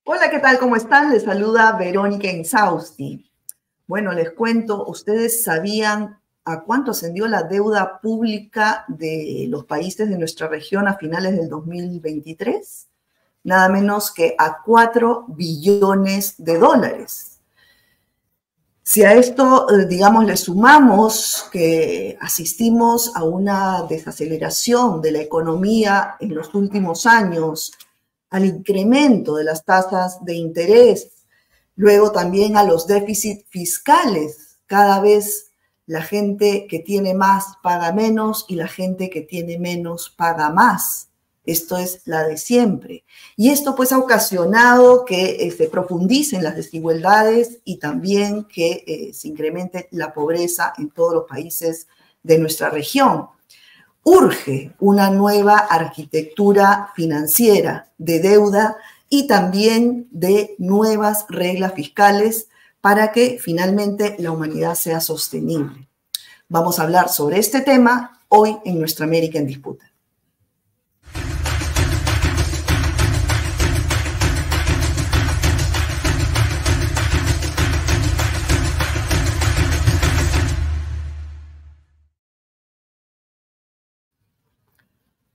Hola, ¿qué tal? ¿Cómo están? Les saluda Verónica Insausti. Bueno, les cuento, ¿ustedes sabían a cuánto ascendió la deuda pública de los países de nuestra región a finales del 2023? Nada menos que a 4 billones de dólares. Si a esto, digamos, le sumamos que asistimos a una desaceleración de la economía en los últimos años, al incremento de las tasas de interés, luego también a los déficits fiscales. Cada vez la gente que tiene más paga menos y la gente que tiene menos paga más. Esto es la de siempre. Y esto pues ha ocasionado que se profundicen las desigualdades y también que se incremente la pobreza en todos los países de nuestra región. Urge una nueva arquitectura financiera de deuda y también de nuevas reglas fiscales para que finalmente la humanidad sea sostenible. Vamos a hablar sobre este tema hoy en Nuestra América en Disputa.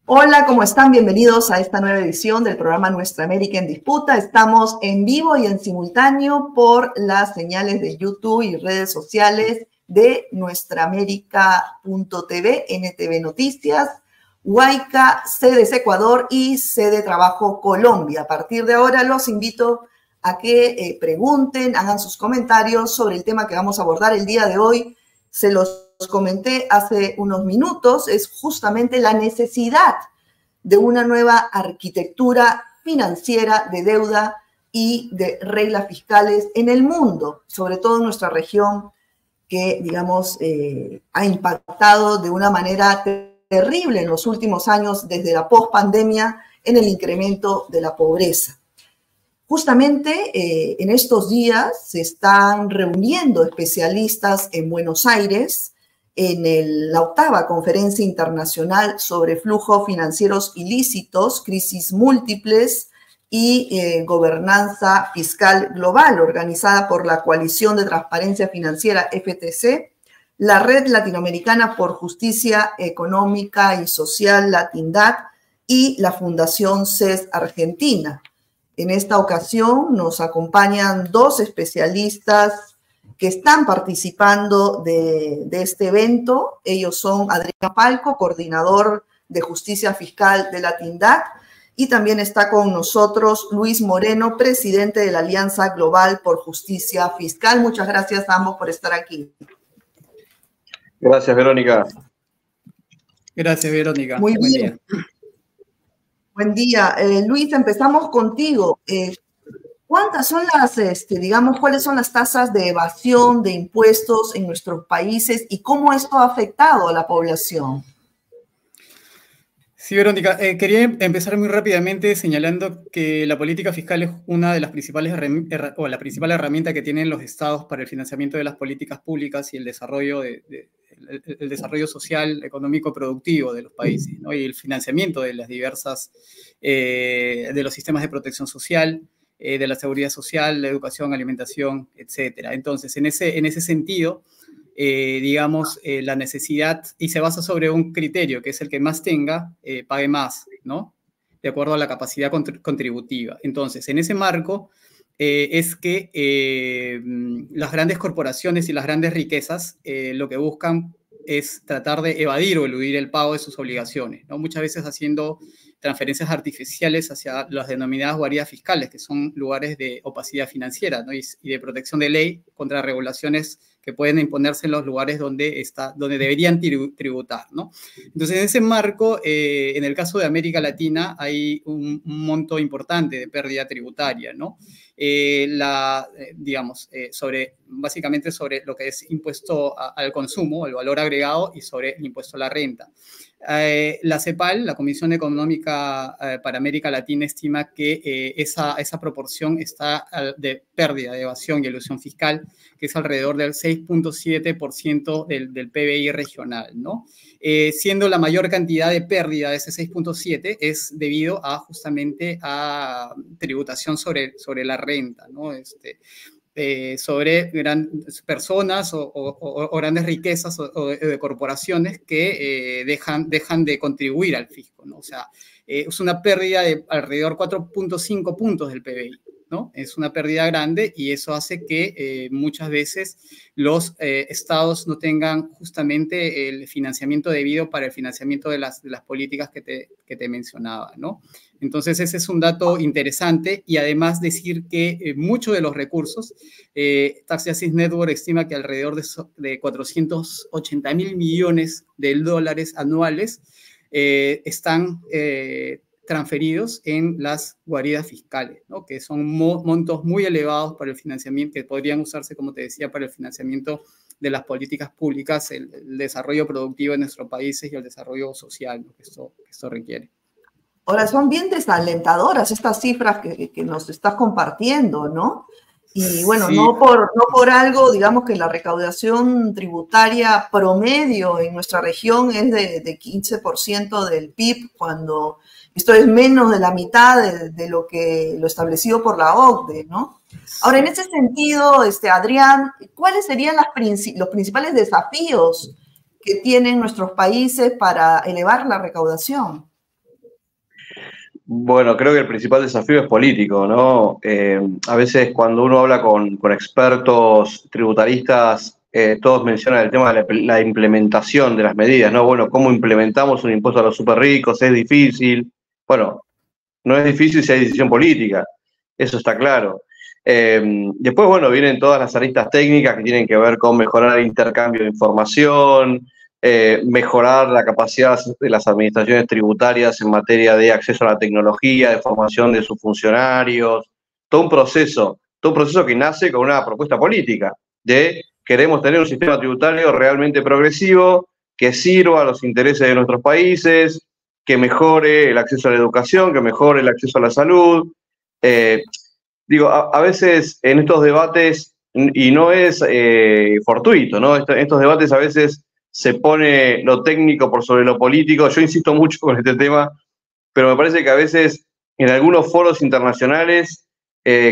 Hola, ¿cómo están? Bienvenidos a esta nueva edición del programa Nuestra América en Disputa. Estamos en vivo y en simultáneo por las señales de YouTube y redes sociales de nuestraamerica.tv, NTV Noticias, Huayca, CDC Ecuador y CD Trabajo Colombia. A partir de ahora los invito a que pregunten, hagan sus comentarios sobre el tema que vamos a abordar el día de hoy. Se los comenté hace unos minutos, es justamente la necesidad de una nueva arquitectura financiera de deuda y de reglas fiscales en el mundo, sobre todo en nuestra región, que, digamos, ha impactado de una manera terrible en los últimos años, desde la pospandemia, en el incremento de la pobreza. Justamente en estos días se están reuniendo especialistas en Buenos Aires en la 8ª Conferencia Internacional sobre Flujos Financieros Ilícitos, Crisis Múltiples y Gobernanza Fiscal Global, organizada por la Coalición de Transparencia Financiera, FTC, la Red Latinoamericana por Justicia Económica y Social, Latindad, y la Fundación CES Argentina. En esta ocasión nos acompañan dos especialistas que están participando de este evento. Ellos son Adrián Falco, coordinador de Justicia Fiscal de Latindad, y también está con nosotros Luis Moreno, presidente de la Alianza Global por Justicia Fiscal. Muchas gracias a ambos por estar aquí. Gracias, Verónica. Gracias, Verónica. Muy bien. Buen día. Luis, empezamos contigo. ¿Cuántas son cuáles son las tasas de evasión de impuestos en nuestros países y cómo esto ha afectado a la población? Sí, Verónica, quería empezar muy rápidamente señalando que la política fiscal es una de las principales la principal herramienta que tienen los estados para el financiamiento de las políticas públicas y el desarrollo el desarrollo social, económico, productivo de los países, ¿no? Y el financiamiento de las diversas, de los sistemas de protección social, de la seguridad social, la educación, alimentación, etcétera. Entonces, en ese sentido, digamos, la necesidad, y se basa sobre un criterio, que es el que más tenga, pague más, ¿no? De acuerdo a la capacidad contributiva. Entonces, en ese marco, es que las grandes corporaciones y las grandes riquezas lo que buscan es tratar de evadir o eludir el pago de sus obligaciones, ¿no? Muchas veces haciendo transferencias artificiales hacia las denominadas guaridas fiscales, que son lugares de opacidad financiera, ¿no? y de protección de ley contra regulaciones que pueden imponerse en los lugares donde deberían tributar, ¿no? Entonces, en ese marco, en el caso de América Latina, hay un monto importante de pérdida tributaria, ¿no? Digamos, básicamente sobre lo que es impuesto al consumo, el valor agregado, y sobre el impuesto a la renta. La CEPAL, la Comisión Económica para América Latina, estima que esa proporción está de pérdida, de evasión y elusión fiscal, que es alrededor del 6.7% del PBI regional, ¿no? Siendo la mayor cantidad de pérdida de ese 6.7 es debido justamente a tributación sobre la renta, ¿no? Sobre grandes personas o grandes riquezas o de corporaciones que dejan de contribuir al fisco, ¿no? O sea, es una pérdida de alrededor 4.5 puntos del PBI, ¿no? Es una pérdida grande y eso hace que muchas veces los estados no tengan justamente el financiamiento debido para el financiamiento de las políticas que te mencionaba, ¿no? Entonces, ese es un dato interesante y además decir que muchos de los recursos, Tax Justice Network estima que alrededor de 480.000 millones de dólares anuales están transferidos en las guaridas fiscales, ¿no? Que son montos muy elevados para el financiamiento, que podrían usarse, como te decía, para el financiamiento de las políticas públicas, el desarrollo productivo en nuestros países y el desarrollo social, ¿no? que esto requiere. Ahora, son bien desalentadoras estas cifras que nos estás compartiendo, ¿no? Y bueno, Sí. no por algo, digamos que la recaudación tributaria promedio en nuestra región es de 15% del PIB, cuando esto es menos de la mitad de lo establecido por la OCDE, ¿no? Ahora, en ese sentido, Adrián, ¿cuáles serían los principales desafíos que tienen nuestros países para elevar la recaudación? Bueno, creo que el principal desafío es político, ¿no? A veces cuando uno habla con expertos tributaristas, todos mencionan el tema de la implementación de las medidas, ¿no? Bueno, ¿cómo implementamos un impuesto a los súper ricos? Es difícil. Bueno, no es difícil si hay decisión política, eso está claro. Después, bueno, vienen todas las aristas técnicas que tienen que ver con mejorar el intercambio de información, mejorar la capacidad de las administraciones tributarias en materia de acceso a la tecnología, de formación de sus funcionarios, todo un proceso que nace con una propuesta política de queremos tener un sistema tributario realmente progresivo, que sirva a los intereses de nuestros países, que mejore el acceso a la educación, que mejore el acceso a la salud. A veces en estos debates, y no es fortuito, ¿no? Estos debates a veces se pone lo técnico por sobre lo político. Yo insisto mucho con este tema, pero me parece que a veces en algunos foros internacionales,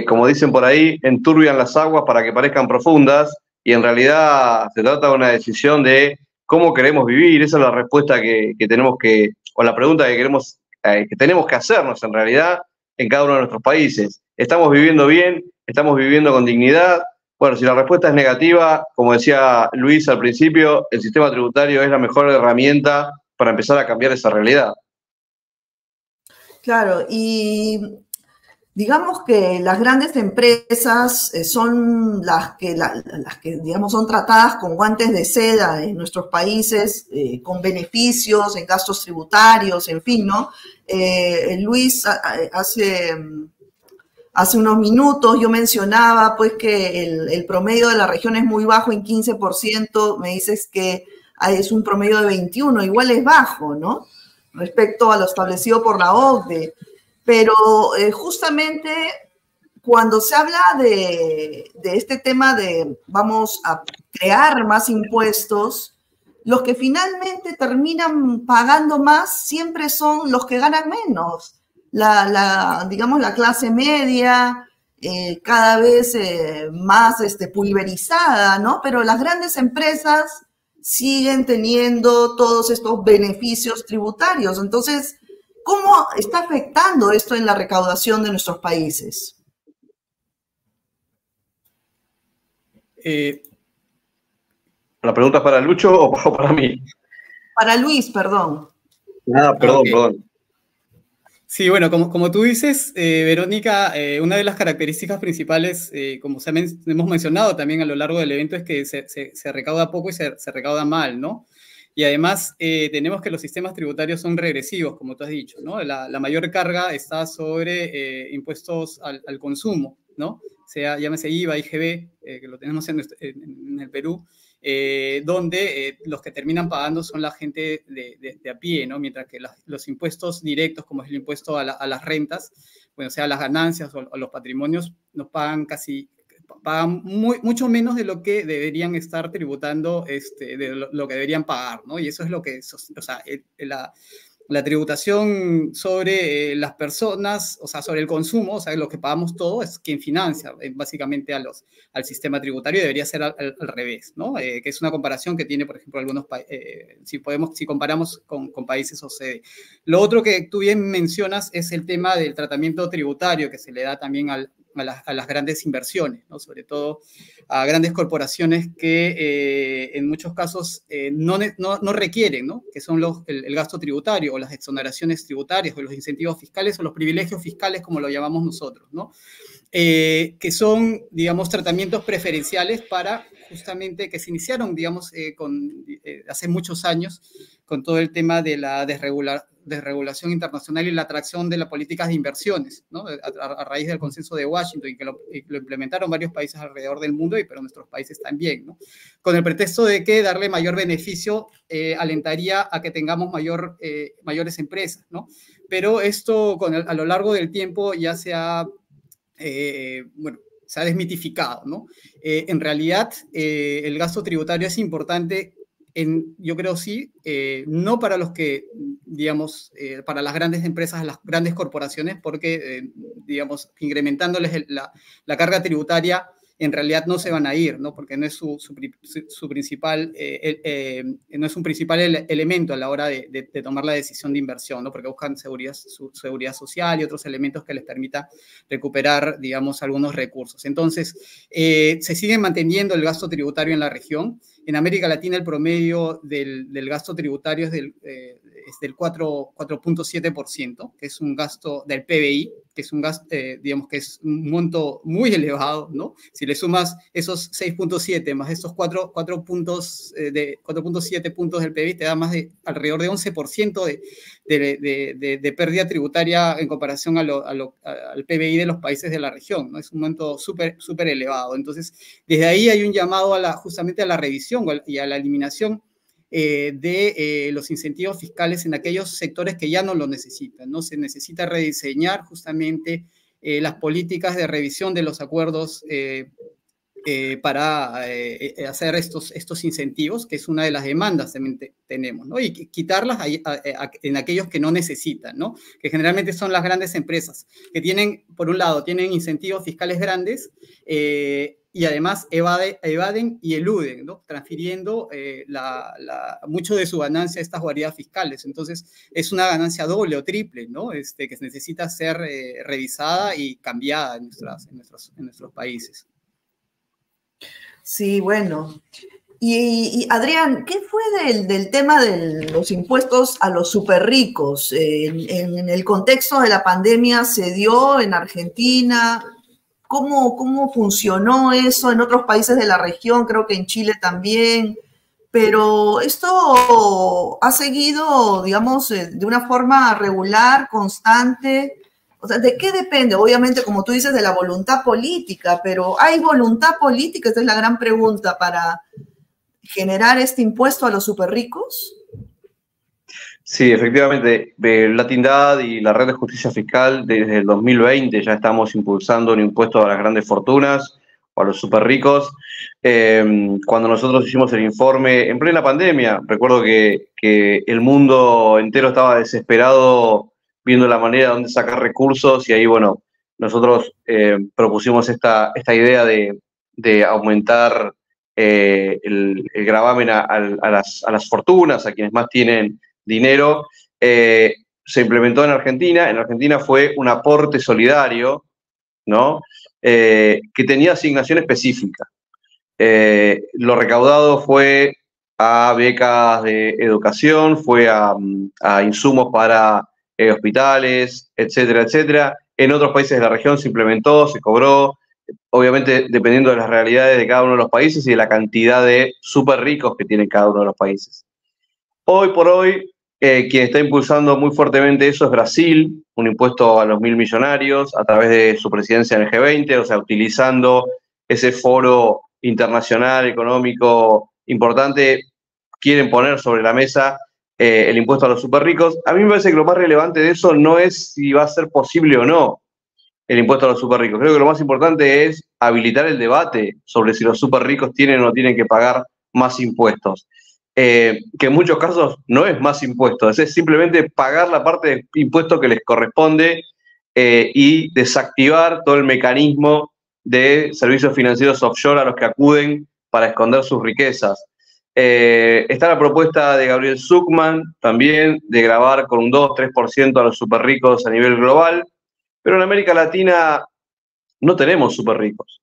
como dicen por ahí, enturbian las aguas para que parezcan profundas y en realidad se trata de una decisión de cómo queremos vivir. Esa es la respuesta que tenemos o la pregunta que tenemos que hacernos en realidad en cada uno de nuestros países. ¿Estamos viviendo bien? ¿Estamos viviendo con dignidad? Bueno, si la respuesta es negativa, como decía Luis al principio, el sistema tributario es la mejor herramienta para empezar a cambiar esa realidad. Claro, y digamos que las grandes empresas son las que, digamos, son tratadas con guantes de seda en nuestros países, con beneficios en gastos tributarios, en fin, ¿no? Luis, hace unos minutos yo mencionaba pues que el promedio de la región es muy bajo en 15%, me dices que es un promedio de 21, igual es bajo, ¿no? Respecto a lo establecido por la OCDE. Pero justamente cuando se habla de este tema de vamos a crear más impuestos, los que finalmente terminan pagando más siempre son los que ganan menos. Digamos, la clase media, cada vez más pulverizada, ¿no? Pero las grandes empresas siguen teniendo todos estos beneficios tributarios. Entonces, ¿cómo está afectando esto en la recaudación de nuestros países? ¿La pregunta es para Lucho o para mí? Para Luis, perdón. Perdón, okay. Perdón. Sí, bueno, como tú dices, Verónica, una de las características principales, como hemos mencionado también a lo largo del evento, es que se recauda poco y se recauda mal, ¿no? Y además tenemos que los sistemas tributarios son regresivos, como tú has dicho, ¿no? La mayor carga está sobre impuestos al consumo, ¿no? Llámese IVA, IGB, que lo tenemos en el Perú, donde los que terminan pagando son la gente de a pie, ¿no? Mientras que los impuestos directos, como es el impuesto a las rentas, bueno, sea las ganancias o los patrimonios, nos pagan mucho menos de lo que deberían estar tributando, de lo que deberían pagar, ¿no? Y eso es lo que, o sea, la tributación sobre las personas, o sea, sobre el consumo, o sea, lo que pagamos todo es quien financia básicamente al sistema tributario, debería ser al revés, ¿no? Que es una comparación que tiene, por ejemplo, algunos si comparamos con países OCDE. Lo otro que tú bien mencionas es el tema del tratamiento tributario que se le da también a las grandes inversiones, ¿no? Sobre todo a grandes corporaciones que en muchos casos no requieren, ¿no? Que son el gasto tributario o las exoneraciones tributarias o los incentivos fiscales o los privilegios fiscales, como lo llamamos nosotros, ¿no? Que son, digamos, tratamientos preferenciales para justamente que se iniciaron, digamos, hace muchos años con todo el tema de la desregulación internacional y la atracción de las políticas de inversiones, ¿no? A raíz del consenso de Washington y que lo implementaron varios países alrededor del mundo, pero nuestros países también, ¿no? Con el pretexto de que darle mayor beneficio alentaría a que tengamos mayores empresas, ¿no? Pero esto a lo largo del tiempo ya se ha desmitificado, ¿no? En realidad, el gasto tributario es importante, yo creo sí, no para los que, digamos, para las grandes empresas, las grandes corporaciones, porque, digamos, incrementándoles la carga tributaria, en realidad no se van a ir, ¿no? Porque no es su principal, no es un principal elemento a la hora de tomar la decisión de inversión, ¿no? Porque buscan seguridad social y otros elementos que les permita recuperar, digamos, algunos recursos. Entonces, se sigue manteniendo el gasto tributario en la región. En América Latina el promedio del gasto tributario es del 4.7%, que es un gasto del PBI, que es un gasto, digamos que es un monto muy elevado, ¿no? Si le sumas esos 6.7 más estos 4.7 puntos del PBI, te da alrededor de 11% de pérdida tributaria en comparación al PBI de los países de la región, ¿no? Es un monto súper elevado. Entonces, desde ahí hay un llamado justamente a la revisión y a la eliminación de los incentivos fiscales en aquellos sectores que ya no lo necesitan, ¿no? Se necesita rediseñar justamente las políticas de revisión de los acuerdos para hacer estos incentivos, que es una de las demandas que tenemos, ¿no? Y quitarlas en aquellos que no necesitan, ¿no? Que generalmente son las grandes empresas, que tienen, por un lado, tienen incentivos fiscales grandes, y además evaden y eluden, ¿no? Transfiriendo mucho de su ganancia a estas guaridas fiscales. Entonces, es una ganancia doble o triple, ¿no? Que necesita ser revisada y cambiada en nuestros países. Sí, bueno. Y Adrián, ¿qué fue del tema de los impuestos a los súper ricos? En el contexto de la pandemia se dio en Argentina. ¿Cómo funcionó eso en otros países de la región? Creo que en Chile también. Pero esto ha seguido, digamos, de una forma regular, constante. O sea, ¿de qué depende? Obviamente, como tú dices, de la voluntad política, pero ¿hay voluntad política? Esta es la gran pregunta para generar este impuesto a los súper ricos. Sí, efectivamente, Latindad y la Red de Justicia Fiscal desde el 2020 ya estamos impulsando un impuesto a las grandes fortunas o a los súper ricos. Cuando nosotros hicimos el informe en plena pandemia, recuerdo que el mundo entero estaba desesperado viendo la manera de dónde sacar recursos y ahí, bueno, nosotros propusimos esta idea de aumentar el gravamen a las fortunas, a quienes más tienen dinero. Se implementó en Argentina. En Argentina fue un aporte solidario, ¿no? Que tenía asignación específica. Lo recaudado fue a becas de educación, fue a insumos para hospitales, etcétera, etcétera. En otros países de la región se implementó, se cobró, obviamente dependiendo de las realidades de cada uno de los países y de la cantidad de súper ricos que tiene cada uno de los países. Hoy por hoy, quien está impulsando muy fuertemente eso es Brasil, un impuesto a los 1.000 millonarios a través de su presidencia en el G20, o sea, utilizando ese foro internacional económico importante, quieren poner sobre la mesa el impuesto a los súper ricos. A mí me parece que lo más relevante de eso no es si va a ser posible o no el impuesto a los súper ricos. Creo que lo más importante es habilitar el debate sobre si los súper ricos tienen o no tienen que pagar más impuestos. Que en muchos casos no es más impuestos, es simplemente pagar la parte de impuestos que les corresponde y desactivar todo el mecanismo de servicios financieros offshore a los que acuden para esconder sus riquezas. Está la propuesta de Gabriel Zucman también de gravar con un 2-3% a los súper ricos a nivel global, pero en América Latina no tenemos súper ricos.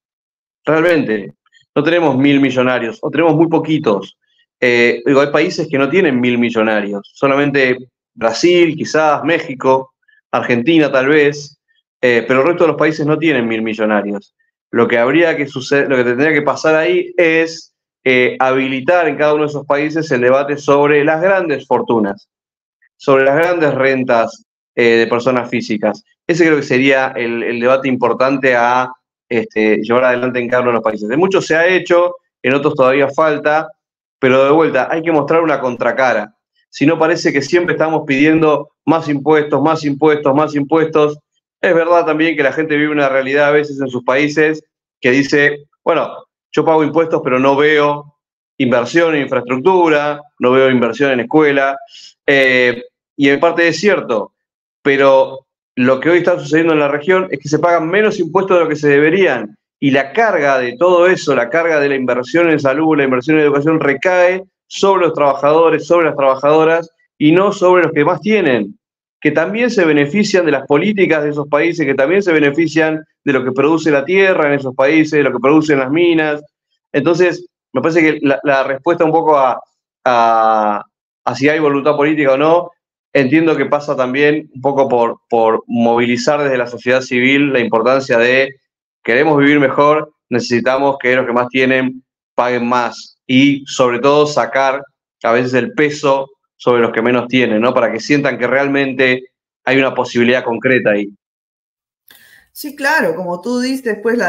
Realmente, no tenemos 1.000 millonarios, o tenemos muy poquitos. Hay países que no tienen 1.000 millonarios, solamente Brasil, quizás, México, Argentina tal vez, pero el resto de los países no tienen 1.000 millonarios. Lo que habría que suceder, lo que tendría que pasar ahí es habilitar en cada uno de esos países el debate sobre las grandes fortunas, sobre las grandes rentas de personas físicas. Ese creo que sería el debate importante a llevar adelante en cada uno de los países. De muchos se ha hecho, en otros todavía falta, pero de vuelta, hay que mostrar una contracara. Si no, parece que siempre estamos pidiendo más impuestos, más impuestos, más impuestos. Es verdad también que la gente vive una realidad a veces en sus países que dice, bueno, yo pago impuestos, pero no veo inversión en infraestructura, no veo inversión en escuela, y en parte es cierto, pero lo que hoy está sucediendo en la región es que se pagan menos impuestos de lo que se deberían, y la carga de todo eso, la carga de la inversión en salud, la inversión en educación, recae sobre los trabajadores, sobre las trabajadoras, y no sobre los que más tienen, que también se benefician de las políticas de esos países, que también se benefician de lo que produce la tierra en esos países, de lo que producen las minas. Entonces, me parece que la respuesta un poco a si hay voluntad política o no, entiendo que pasa también un poco por movilizar desde la sociedad civil la importancia de queremos vivir mejor, necesitamos que los que más tienen paguen más y sobre todo sacar a veces el peso sobre los que menos tienen, ¿no? Para que sientan que realmente hay una posibilidad concreta ahí. Sí, claro, como tú dices, pues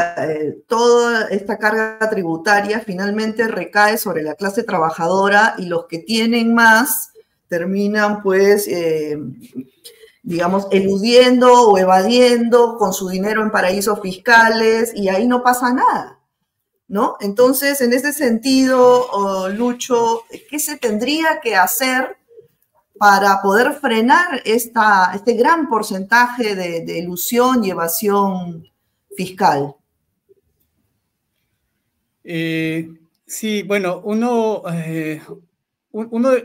toda esta carga tributaria finalmente recae sobre la clase trabajadora y los que tienen más terminan, pues, digamos, eludiendo o evadiendo con su dinero en paraísos fiscales y ahí no pasa nada, ¿no? Entonces, en ese sentido, Lucho, ¿qué se tendría que hacer para poder frenar este gran porcentaje de elusión y evasión fiscal? Sí, bueno,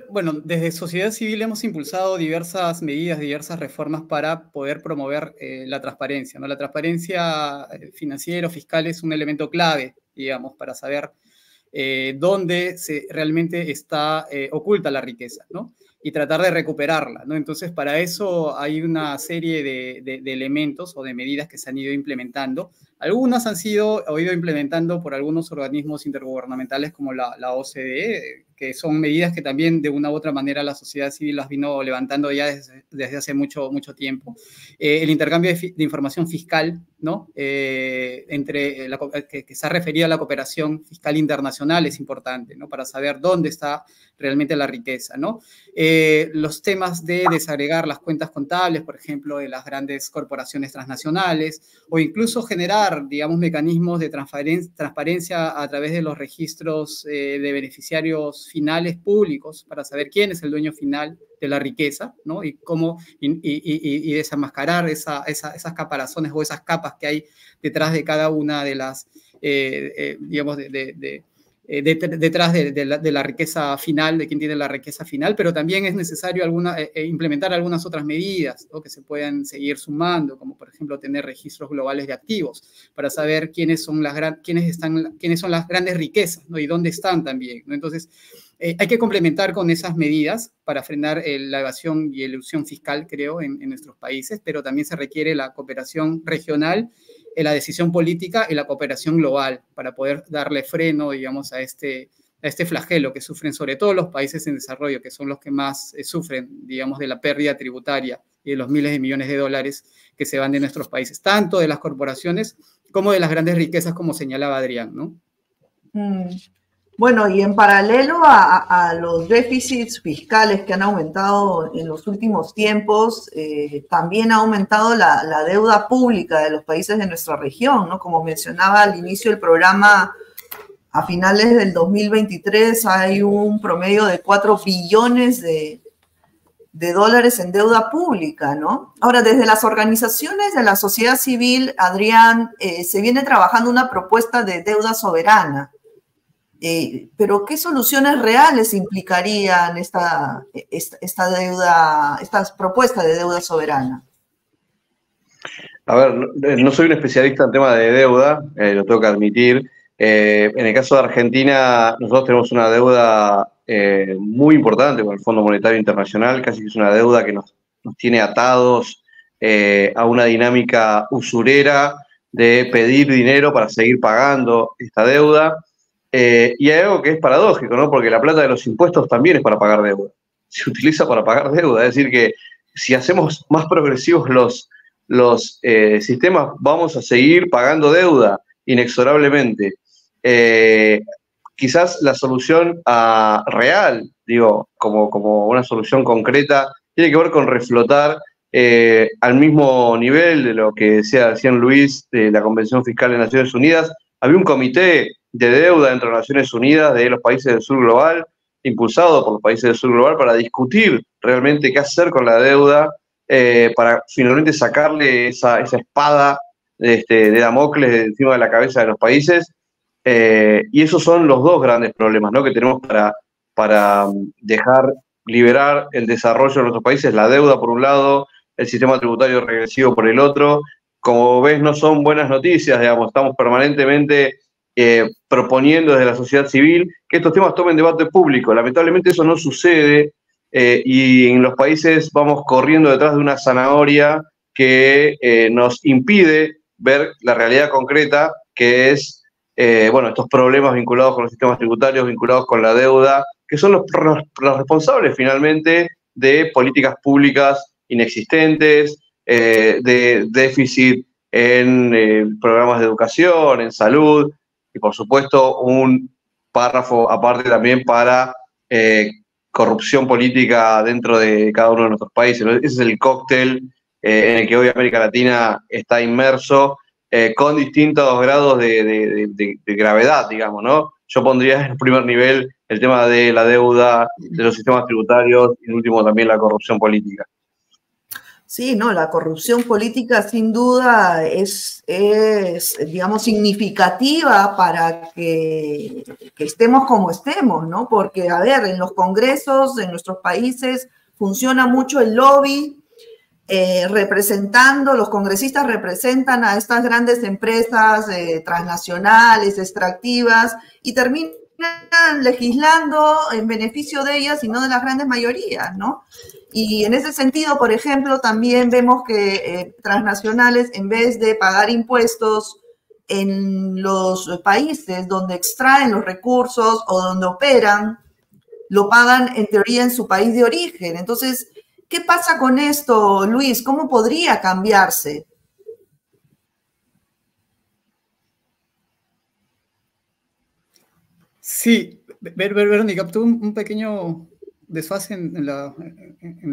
bueno, desde sociedad civil hemos impulsado diversas medidas, diversas reformas para poder promover la transparencia, ¿no? La transparencia financiera o fiscal es un elemento clave, digamos, para saber dónde realmente está oculta la riqueza, ¿no? Y tratar de recuperarla, ¿no? Entonces, para eso hay una serie de elementos o de medidas que se han ido implementando. Algunas han sido ido implementando por algunos organismos intergubernamentales como la OCDE, que son medidas que también de una u otra manera la sociedad civil las vino levantando ya desde hace mucho tiempo. El intercambio de información fiscal, ¿no? Que se ha referido a la cooperación fiscal internacional es importante, ¿no? Para saber dónde está realmente la riqueza, ¿no? Los temas de desagregar las cuentas contables, por ejemplo, de las grandes corporaciones transnacionales, o incluso generar, digamos, mecanismos de transparencia a través de los registros de beneficiarios finales públicos para saber quién es el dueño final de la riqueza, ¿no? Y cómo y desenmascarar esas caparazones o esas capas que hay detrás de cada una de las, digamos, detrás de la riqueza final, de quién tiene la riqueza final, pero también es necesario implementar algunas otras medidas, ¿no? Que se puedan seguir sumando, como por ejemplo tener registros globales de activos para saber quiénes son las grandes riquezas, ¿no? Y dónde están también, ¿no? Entonces, hay que complementar con esas medidas para frenar la evasión y elusión fiscal, creo, en nuestros países, pero también se requiere la cooperación regional, la decisión política y la cooperación global para poder darle freno, digamos, a este flagelo que sufren sobre todo los países en desarrollo, que son los que más sufren, digamos, de la pérdida tributaria y de los miles de millones de dólares que se van de nuestros países, tanto de las corporaciones como de las grandes riquezas, como señalaba Adrián, ¿no? Bueno, y en paralelo a los déficits fiscales que han aumentado en los últimos tiempos, también ha aumentado la deuda pública de los países de nuestra región, ¿no? Como mencionaba al inicio del programa, a finales del 2023 hay un promedio de 4 billones de dólares en deuda pública, ¿no? Ahora, desde las organizaciones de la sociedad civil, Adrián, se viene trabajando una propuesta de deuda soberana. Pero ¿qué soluciones reales implicarían esta propuesta de deuda soberana? A ver, no soy un especialista en temas de deuda, lo tengo que admitir. En el caso de Argentina, nosotros tenemos una deuda muy importante con el Fondo Monetario Internacional, casi que es una deuda que nos tiene atados a una dinámica usurera de pedir dinero para seguir pagando esta deuda. Y hay algo que es paradójico, ¿no? Porque la plata de los impuestos también es para pagar deuda. Se utiliza para pagar deuda. Es decir, que si hacemos más progresivos los sistemas, vamos a seguir pagando deuda inexorablemente. Quizás la solución real, digo, como una solución concreta, tiene que ver con reflotar al mismo nivel de lo que decían Luis de la Convención Fiscal de Naciones Unidas. Había un comité de deuda entre Naciones Unidas de los países del sur global, impulsado por los países del sur global, para discutir realmente qué hacer con la deuda, para finalmente sacarle esa espada de Damocles de encima de la cabeza de los países. Y esos son los dos grandes problemas, ¿no?, que tenemos para dejar liberar el desarrollo de nuestros países: la deuda por un lado, el sistema tributario regresivo por el otro. Como ves, no son buenas noticias, digamos, estamos permanentemente proponiendo desde la sociedad civil que estos temas tomen debate público. Lamentablemente eso no sucede, y en los países vamos corriendo detrás de una zanahoria que nos impide ver la realidad concreta, que es, estos problemas vinculados con los sistemas tributarios, vinculados con la deuda, que son los responsables finalmente de políticas públicas inexistentes, de déficit en programas de educación, en salud, y por supuesto un párrafo aparte también para corrupción política dentro de cada uno de nuestros países. Ese es el cóctel en el que hoy América Latina está inmerso, con distintos grados de gravedad, digamos, ¿no? Yo pondría en primer nivel el tema de la deuda, de los sistemas tributarios, y en último también la corrupción política. Sí, no, la corrupción política sin duda es digamos, significativa para que estemos como estemos, ¿no? Porque, a ver, en los congresos, en nuestros países, funciona mucho el lobby, los congresistas representan a estas grandes empresas transnacionales, extractivas, y terminan legislando en beneficio de ellas y no de las grandes mayorías, ¿no? Y en ese sentido, por ejemplo, también vemos que transnacionales, en vez de pagar impuestos en los países donde extraen los recursos o donde operan, lo pagan en teoría en su país de origen. Entonces, ¿qué pasa con esto, Luis? ¿Cómo podría cambiarse? Sí, Verónica, tuve un pequeño desfase en la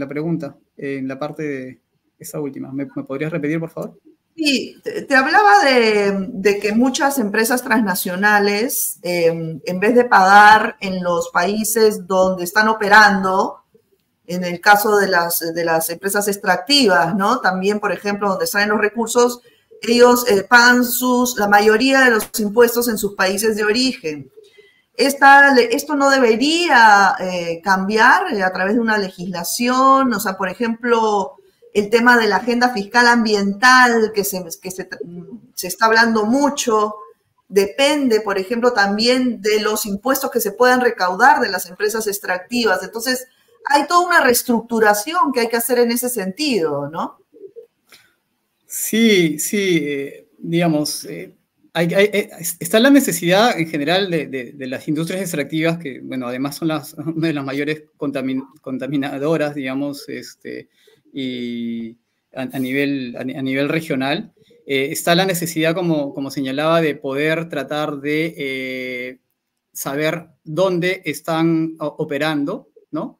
pregunta, en la parte de esa última. ¿Me podrías repetir, por favor? Sí, te hablaba de que muchas empresas transnacionales, en vez de pagar en los países donde están operando, en el caso de las empresas extractivas, ¿no? También, por ejemplo, donde extraen los recursos, ellos pagan la mayoría de los impuestos en sus países de origen. Esto no debería cambiar a través de una legislación, o sea, por ejemplo, el tema de la agenda fiscal ambiental que se está hablando mucho, depende, por ejemplo, también de los impuestos que se puedan recaudar de las empresas extractivas. Entonces, hay toda una reestructuración que hay que hacer en ese sentido, ¿no? Sí, digamos, está la necesidad en general de las industrias extractivas, que, bueno, además son una de las mayores contaminadoras, digamos, y a nivel regional. Está la necesidad, como señalaba, de poder tratar de saber dónde están operando, ¿no?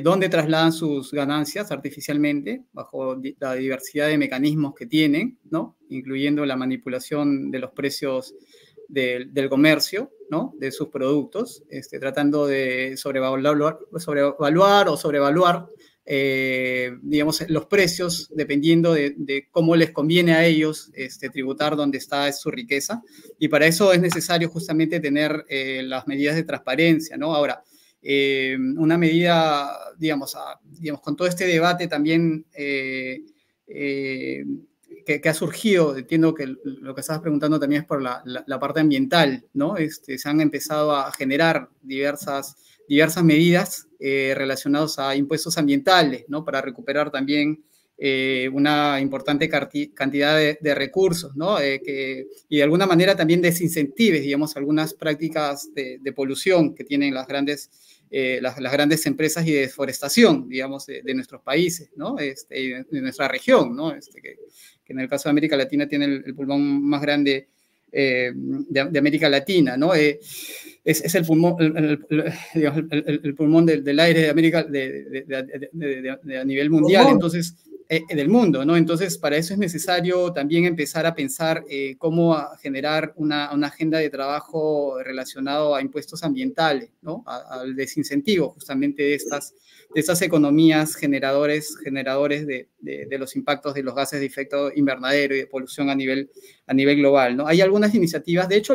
Dónde trasladan sus ganancias artificialmente, bajo la diversidad de mecanismos que tienen, ¿no? Incluyendo la manipulación de los precios del comercio, ¿no? De sus productos, tratando de sobrevaluar o sobrevaluar, digamos, los precios, dependiendo de cómo les conviene a ellos tributar donde está su riqueza. Y para eso es necesario justamente tener las medidas de transparencia, ¿no? Ahora, una medida, digamos, con todo este debate también que ha surgido, entiendo que lo que estabas preguntando también es por la parte ambiental, ¿no? Se han empezado a generar diversas medidas relacionadas a impuestos ambientales, ¿no? Para recuperar también una importante cantidad de recursos, ¿no? Y de alguna manera también desincentives, digamos, algunas prácticas de polución que tienen las grandes empresas y de deforestación, digamos, de nuestros países, ¿no? De nuestra región, ¿no? Que en el caso de América Latina tiene el pulmón más grande de América Latina, ¿no? Es el pulmón, el pulmón del aire de América a nivel mundial, entonces, del mundo, ¿no? Entonces, para eso es necesario también empezar a pensar cómo generar una agenda de trabajo relacionado a impuestos ambientales, ¿no? Al desincentivo justamente de estas economías generadores de los impactos de los gases de efecto invernadero y de polución a nivel global, ¿no? Hay algunas iniciativas, de hecho,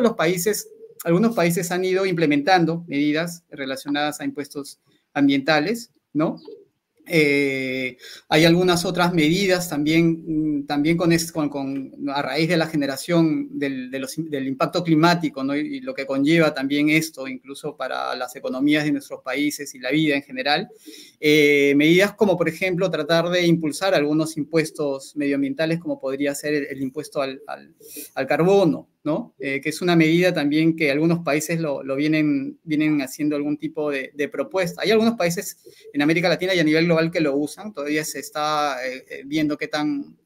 algunos países han ido implementando medidas relacionadas a impuestos ambientales, ¿no? Hay algunas otras medidas también a raíz de la generación del impacto climático, ¿no? Y lo que conlleva también esto, incluso para las economías de nuestros países y la vida en general. Medidas como, por ejemplo, tratar de impulsar algunos impuestos medioambientales, como podría ser el impuesto al carbono, ¿no? Que es una medida también que algunos países lo vienen haciendo algún tipo de propuesta. Hay algunos países en América Latina y a nivel global que lo usan, todavía se está viendo qué tan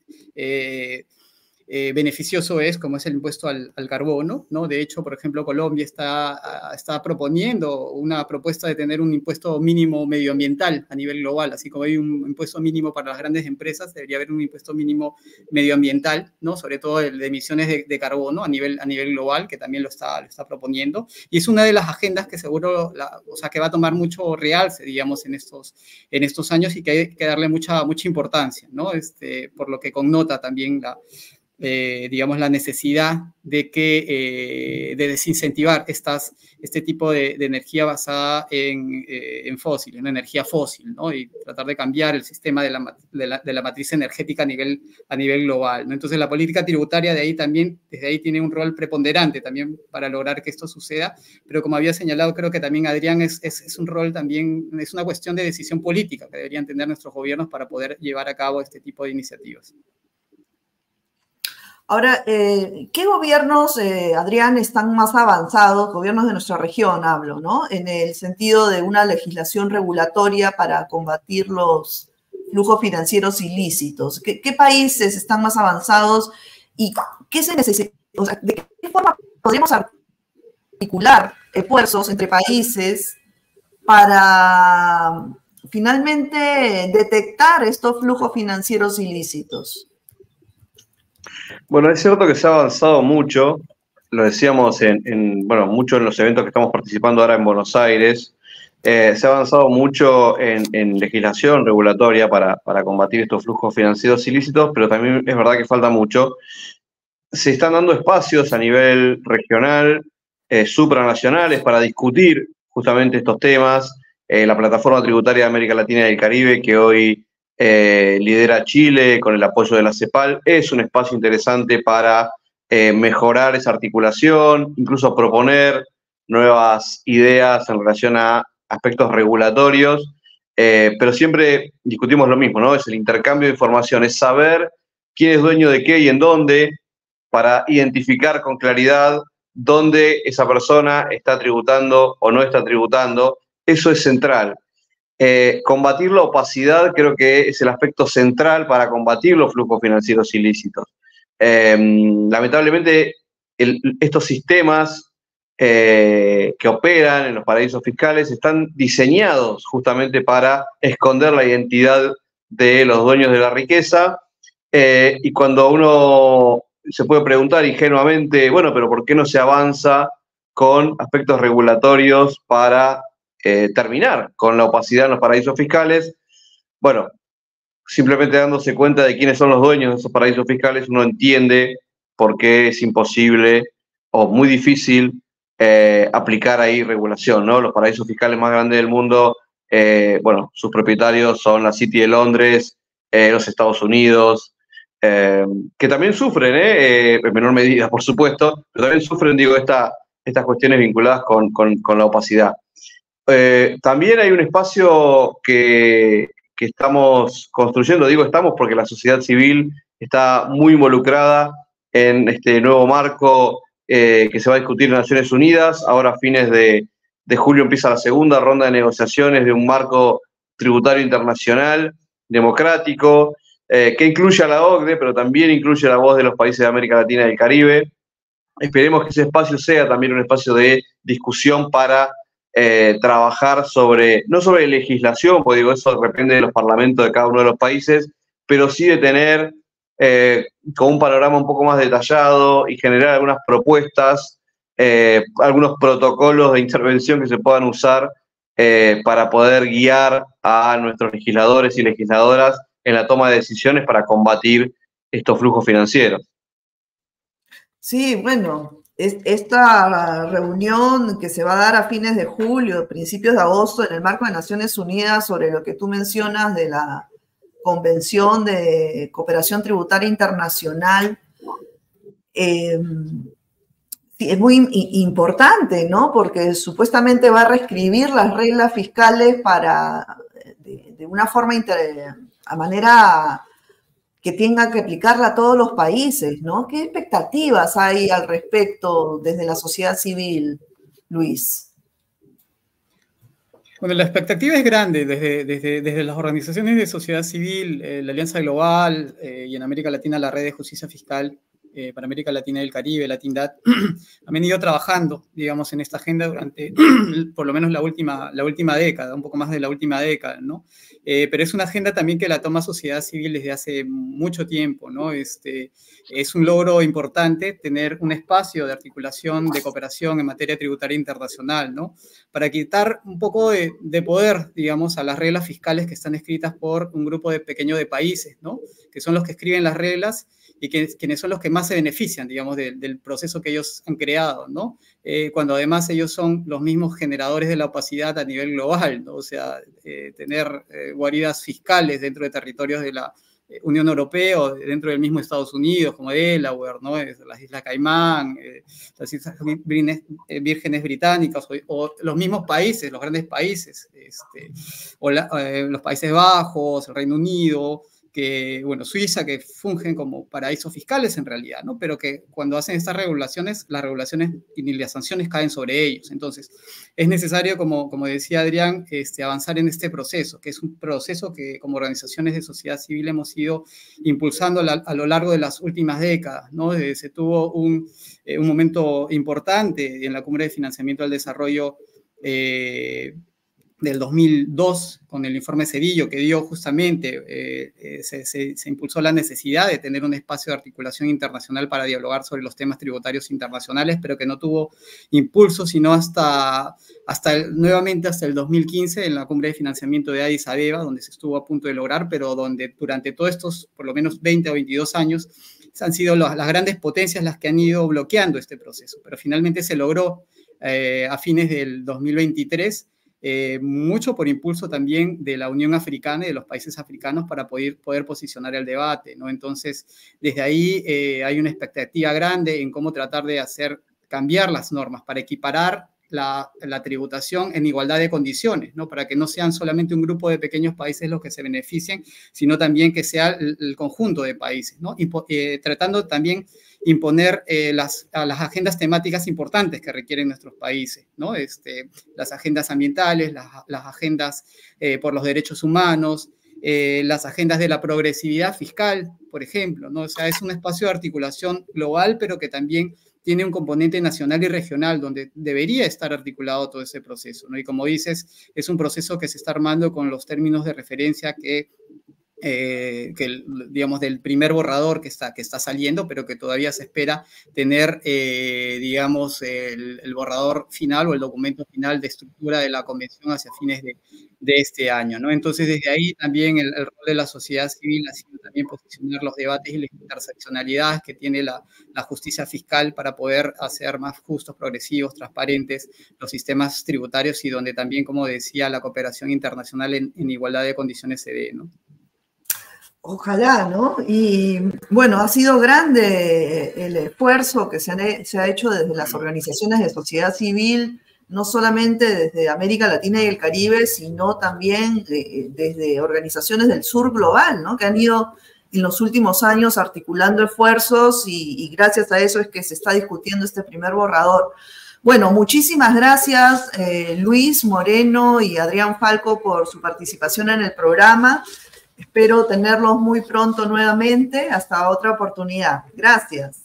beneficioso es, como es el impuesto al carbono, ¿no? De hecho, por ejemplo, Colombia está proponiendo una propuesta de tener un impuesto mínimo medioambiental a nivel global, así como hay un impuesto mínimo para las grandes empresas, debería haber un impuesto mínimo medioambiental, ¿no? Sobre todo de emisiones de carbono a nivel global, que también lo está proponiendo, y es una de las agendas que seguro, que va a tomar mucho realce, digamos, en estos años, y que hay que darle mucha importancia, ¿no? Por lo que connota también digamos, la necesidad de desincentivar este tipo de energía basada en fósiles, en energía fósil, ¿no? Y tratar de cambiar el sistema de la matriz energética a nivel global, ¿no? Entonces, la política tributaria desde ahí tiene un rol preponderante también para lograr que esto suceda, pero como había señalado, creo que también Adrián, es un rol también, es una cuestión de decisión política que deberían tener nuestros gobiernos para poder llevar a cabo este tipo de iniciativas. Ahora, ¿qué gobiernos, Adrián, están más avanzados, gobiernos de nuestra región hablo, ¿no? En el sentido de una legislación regulatoria para combatir los flujos financieros ilícitos. ¿Qué países están más avanzados y qué se necesita? O sea, ¿de qué forma podríamos articular esfuerzos entre países para finalmente detectar estos flujos financieros ilícitos? Bueno, es cierto que se ha avanzado mucho, lo decíamos mucho en los eventos que estamos participando ahora en Buenos Aires. Se ha avanzado mucho en legislación regulatoria para combatir estos flujos financieros ilícitos, pero también es verdad que falta mucho. Se están dando espacios a nivel regional, supranacionales, para discutir justamente estos temas. La Plataforma Tributaria de América Latina y el Caribe, que hoy lidera Chile con el apoyo de la CEPAL, es un espacio interesante para mejorar esa articulación, incluso proponer nuevas ideas en relación a aspectos regulatorios, pero siempre discutimos lo mismo, ¿no? Es el intercambio de información, es saber quién es dueño de qué y en dónde, para identificar con claridad dónde esa persona está tributando o no está tributando. Eso es central. Combatir la opacidad creo que es el aspecto central para combatir los flujos financieros ilícitos. Lamentablemente, estos sistemas que operan en los paraísos fiscales están diseñados justamente para esconder la identidad de los dueños de la riqueza. Y cuando uno se puede preguntar ingenuamente, bueno, pero ¿por qué no se avanza con aspectos regulatorios para terminar con la opacidad en los paraísos fiscales? Bueno, simplemente dándose cuenta de quiénes son los dueños de esos paraísos fiscales, uno entiende por qué es imposible o muy difícil aplicar ahí regulación, ¿no? Los paraísos fiscales más grandes del mundo, bueno, sus propietarios son la City de Londres, los Estados Unidos, que también sufren, en menor medida, por supuesto, pero también sufren, digo, estas cuestiones vinculadas con la opacidad. También hay un espacio que estamos construyendo, digo estamos porque la sociedad civil está muy involucrada en este nuevo marco que se va a discutir en Naciones Unidas. Ahora a fines de julio empieza la segunda ronda de negociaciones de un marco tributario internacional, democrático, que incluye a la OCDE, pero también incluye la voz de los países de América Latina y el Caribe. Esperemos que ese espacio sea también un espacio de discusión para trabajar no sobre legislación, porque digo, eso depende de los parlamentos de cada uno de los países, pero sí de tener con un panorama un poco más detallado y generar algunas propuestas, algunos protocolos de intervención que se puedan usar para poder guiar a nuestros legisladores y legisladoras en la toma de decisiones para combatir estos flujos financieros. Sí, bueno, esta reunión que se va a dar a fines de julio, principios de agosto, en el marco de Naciones Unidas, sobre lo que tú mencionas de la Convención de Cooperación Tributaria Internacional, sí, es muy importante, ¿no? Porque supuestamente va a reescribir las reglas fiscales de una forma, a manera que tenga que aplicarla a todos los países, ¿no? ¿Qué expectativas hay al respecto desde la sociedad civil, Luis? Bueno, la expectativa es grande desde las organizaciones de sociedad civil, la Alianza Global y en América Latina la Red de Justicia Fiscal para América Latina y el Caribe, Latindad, han venido trabajando, digamos, en esta agenda durante por lo menos la última década, un poco más de la última década, ¿no? Pero es una agenda también que la toma sociedad civil desde hace mucho tiempo, ¿no? Es un logro importante tener un espacio de articulación, de cooperación en materia tributaria internacional, ¿no? Para quitar un poco de poder, digamos, a las reglas fiscales que están escritas por un grupo pequeño de países, ¿no? Que son los que escriben las reglas y quienes son los que más se benefician, digamos, del proceso que ellos han creado, ¿no? Cuando además ellos son los mismos generadores de la opacidad a nivel global, ¿no? O sea, tener guaridas fiscales dentro de territorios de la Unión Europea o dentro del mismo Estados Unidos, como Delaware, ¿no? Las Islas Caimán, las Islas Vírgenes Británicas, o los mismos países, los grandes países, o los Países Bajos, el Reino Unido, Suiza, que fungen como paraísos fiscales en realidad, ¿no? Pero que cuando hacen estas regulaciones, las regulaciones y las sanciones caen sobre ellos. Entonces, es necesario, como decía Adrián, avanzar en este proceso, que es un proceso que como organizaciones de sociedad civil hemos ido impulsando a lo largo de las últimas décadas, ¿no? Se tuvo un momento importante en la Cumbre de Financiamiento al Desarrollo del 2002, con el informe Cedillo, que dio justamente, se impulsó la necesidad de tener un espacio de articulación internacional para dialogar sobre los temas tributarios internacionales, pero que no tuvo impulso sino nuevamente hasta el 2015, en la Cumbre de Financiamiento de Addis Abeba, donde se estuvo a punto de lograr, pero donde durante todos estos, por lo menos 20 o 22 años, han sido las grandes potencias las que han ido bloqueando este proceso. Pero finalmente se logró a fines del 2023, mucho por impulso también de la Unión Africana y de los países africanos para poder posicionar el debate, ¿no? Entonces, desde ahí hay una expectativa grande en cómo tratar de cambiar las normas para equiparar la tributación en igualdad de condiciones, ¿no? Para que no sean solamente un grupo de pequeños países los que se beneficien, sino también que sea el conjunto de países, ¿no? Tratando también imponer las agendas temáticas importantes que requieren nuestros países, ¿no? Las agendas ambientales, las agendas por los derechos humanos, las agendas de la progresividad fiscal, por ejemplo, ¿no? O sea, es un espacio de articulación global, pero que también tiene un componente nacional y regional, donde debería estar articulado todo ese proceso, ¿no? Y como dices, es un proceso que se está armando con los términos de referencia que digamos, del primer borrador que está saliendo, pero que todavía se espera tener, digamos, el borrador final o el documento final de estructura de la convención hacia fines de este año, ¿no? Entonces, desde ahí también el rol de la sociedad civil ha sido también posicionar los debates y las interseccionalidades que tiene la justicia fiscal para poder hacer más justos, progresivos, transparentes los sistemas tributarios y donde también, como decía, la cooperación internacional en igualdad de condiciones se dé, ¿no? Ojalá, ¿no? Y bueno, ha sido grande el esfuerzo que se ha hecho desde las organizaciones de sociedad civil, no solamente desde América Latina y el Caribe, sino también desde organizaciones del sur global, ¿no? Que han ido en los últimos años articulando esfuerzos y gracias a eso es que se está discutiendo este primer borrador. Bueno, muchísimas gracias Luis Moreno y Adrián Falco por su participación en el programa. Espero tenerlos muy pronto nuevamente. Hasta otra oportunidad. Gracias.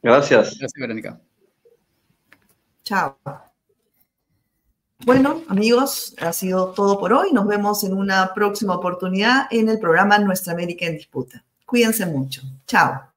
Gracias. Gracias, Verónica. Chao. Bueno, amigos, ha sido todo por hoy. Nos vemos en una próxima oportunidad en el programa Nuestra América en Disputa. Cuídense mucho. Chao.